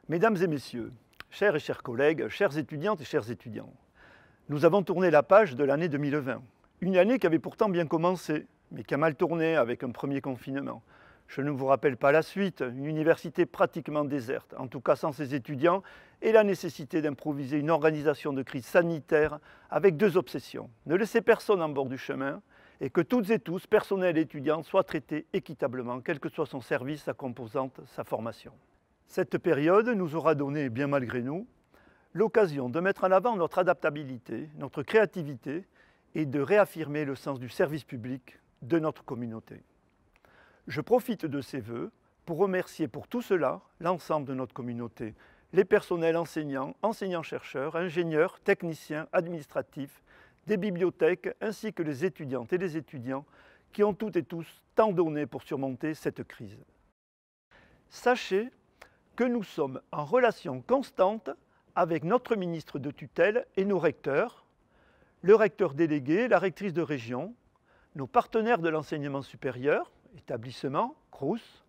Mesdames et messieurs, chers et chers collègues, chères étudiantes et chers étudiants, nous avons tourné la page de l'année 2020. Une année qui avait pourtant bien commencé, mais qui a mal tourné avec un premier confinement. Je ne vous rappelle pas la suite, une université pratiquement déserte, en tout cas sans ses étudiants, et la nécessité d'improviser une organisation de crise sanitaire avec deux obsessions. Ne laisser personne en bord du chemin et que toutes et tous, personnel et étudiants, soient traités équitablement, quel que soit son service, sa composante, sa formation. Cette période nous aura donné, bien malgré nous, l'occasion de mettre en avant notre adaptabilité, notre créativité et de réaffirmer le sens du service public de notre communauté. Je profite de ces vœux pour remercier pour tout cela l'ensemble de notre communauté, les personnels enseignants, enseignants-chercheurs, ingénieurs, techniciens, administratifs, des bibliothèques, ainsi que les étudiantes et les étudiants qui ont toutes et tous tant donné pour surmonter cette crise. Sachez que nous sommes en relation constante avec notre ministre de tutelle et nos recteurs, le recteur délégué, la rectrice de région, nos partenaires de l'enseignement supérieur, établissements, CROUS,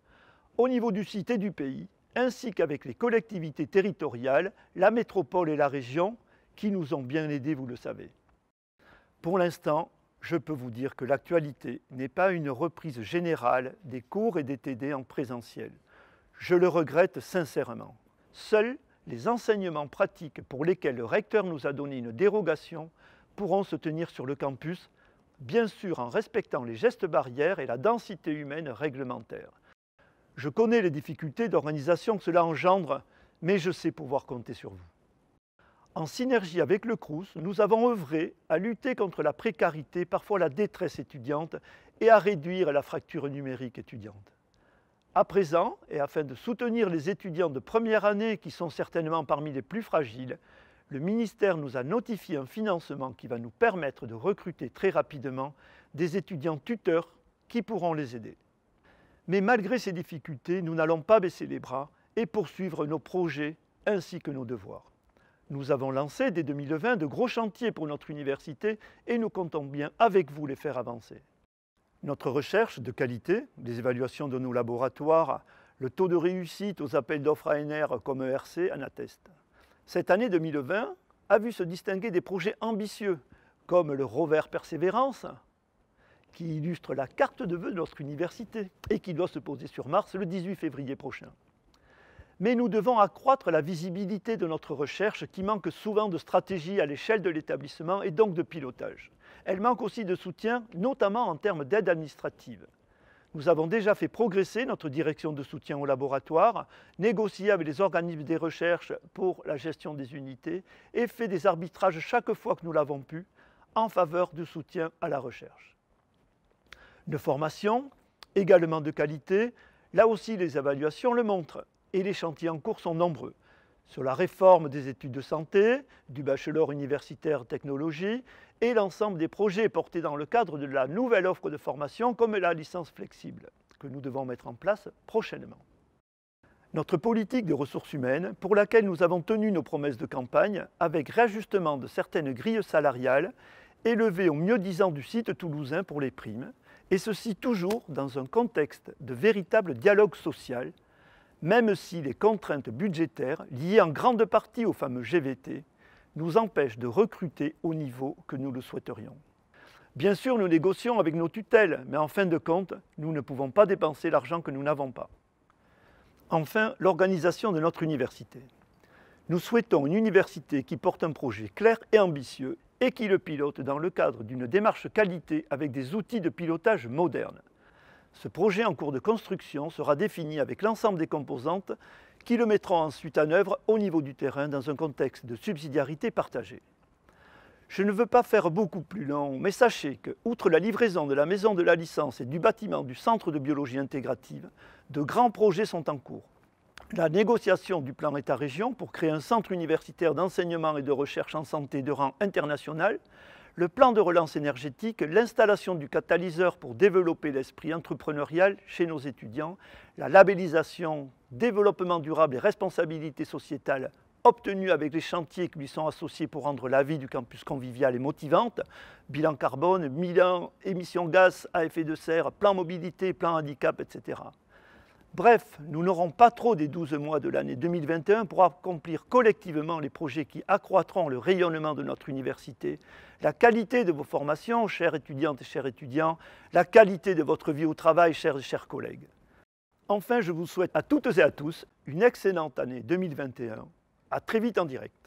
au niveau du site et du pays, ainsi qu'avec les collectivités territoriales, la métropole et la région, qui nous ont bien aidés, vous le savez. Pour l'instant, je peux vous dire que l'actualité n'est pas une reprise générale des cours et des TD en présentiel. Je le regrette sincèrement. Seuls les enseignements pratiques pour lesquels le recteur nous a donné une dérogation pourront se tenir sur le campus, bien sûr en respectant les gestes barrières et la densité humaine réglementaire. Je connais les difficultés d'organisation que cela engendre, mais je sais pouvoir compter sur vous. En synergie avec le CROUS, nous avons œuvré à lutter contre la précarité, parfois la détresse étudiante, et à réduire la fracture numérique étudiante. À présent, et afin de soutenir les étudiants de première année qui sont certainement parmi les plus fragiles, le ministère nous a notifié un financement qui va nous permettre de recruter très rapidement des étudiants tuteurs qui pourront les aider. Mais malgré ces difficultés, nous n'allons pas baisser les bras et poursuivre nos projets ainsi que nos devoirs. Nous avons lancé dès 2020 de gros chantiers pour notre université et nous comptons bien avec vous les faire avancer. Notre recherche de qualité, les évaluations de nos laboratoires, le taux de réussite aux appels d'offres ANR comme ERC en attestent. Cette année 2020 a vu se distinguer des projets ambitieux comme le Rover Persévérance, qui illustre la carte de vœux de notre université et qui doit se poser sur Mars le 18 février prochain. Mais nous devons accroître la visibilité de notre recherche qui manque souvent de stratégie à l'échelle de l'établissement et donc de pilotage. Elle manque aussi de soutien, notamment en termes d'aide administrative. Nous avons déjà fait progresser notre direction de soutien au laboratoire, négocié avec les organismes des recherches pour la gestion des unités et fait des arbitrages chaque fois que nous l'avons pu en faveur du soutien à la recherche. Une formation, également de qualité, là aussi les évaluations le montrent et les chantiers en cours sont nombreux. Sur la réforme des études de santé, du bachelor universitaire technologie et l'ensemble des projets portés dans le cadre de la nouvelle offre de formation comme la licence flexible que nous devons mettre en place prochainement. Notre politique de ressources humaines, pour laquelle nous avons tenu nos promesses de campagne avec réajustement de certaines grilles salariales, élevées au mieux-disant du site toulousain pour les primes, et ceci toujours dans un contexte de véritable dialogue social, même si les contraintes budgétaires, liées en grande partie au fameux GVT, nous empêchent de recruter au niveau que nous le souhaiterions. Bien sûr, nous négocions avec nos tutelles, mais en fin de compte, nous ne pouvons pas dépenser l'argent que nous n'avons pas. Enfin, l'organisation de notre université. Nous souhaitons une université qui porte un projet clair et ambitieux et qui le pilote dans le cadre d'une démarche qualité avec des outils de pilotage modernes. Ce projet en cours de construction sera défini avec l'ensemble des composantes qui le mettront ensuite en œuvre au niveau du terrain dans un contexte de subsidiarité partagée. Je ne veux pas faire beaucoup plus long, mais sachez que, outre la livraison de la maison de la licence et du bâtiment du Centre de biologie intégrative, de grands projets sont en cours. La négociation du plan État-région pour créer un centre universitaire d'enseignement et de recherche en santé de rang international, le plan de relance énergétique, l'installation du catalyseur pour développer l'esprit entrepreneurial chez nos étudiants, la labellisation développement durable et responsabilité sociétale obtenue avec les chantiers qui lui sont associés pour rendre la vie du campus conviviale et motivante, bilan carbone, bilan émissions gaz à effet de serre, plan mobilité, plan handicap, etc. Bref, nous n'aurons pas trop des 12 mois de l'année 2021 pour accomplir collectivement les projets qui accroîtront le rayonnement de notre université, la qualité de vos formations, chères étudiantes et chers étudiants, la qualité de votre vie au travail, chers et chers collègues. Enfin, je vous souhaite à toutes et à tous une excellente année 2021. À très vite en direct.